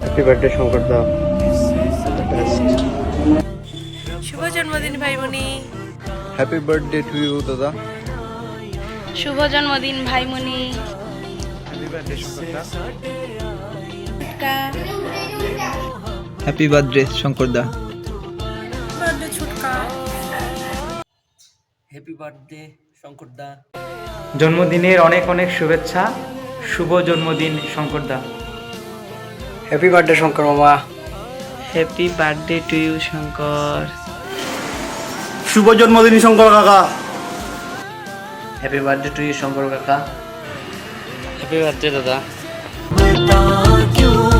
Happy birthday Shankar দা। শুভ জন্মদিন ভাইমণি। হ্যাপি বার্থডে টু ইউ দাদা। শুভ জন্মদিন ভাইমণি। হ্যাপি বার্থডে শঙ্কর দা। হ্যাপি বার্থডে শঙ্কর দা। বার্থডে ছুটকা। হ্যাপি বার্থডে শঙ্কর দা। জন্মদিনের অনেক অনেক শুভেচ্ছা। শুভ জন্মদিন শঙ্কর দা। হ্যাপি বার্থডে শঙ্কর মামা। Happy birthday to you Shankar. শুভ জন্মদিন শঙ্কর কাকা। Happy birthday to you Shankar কাকা। হ্যাপি বার্থডে দাদা। क्यों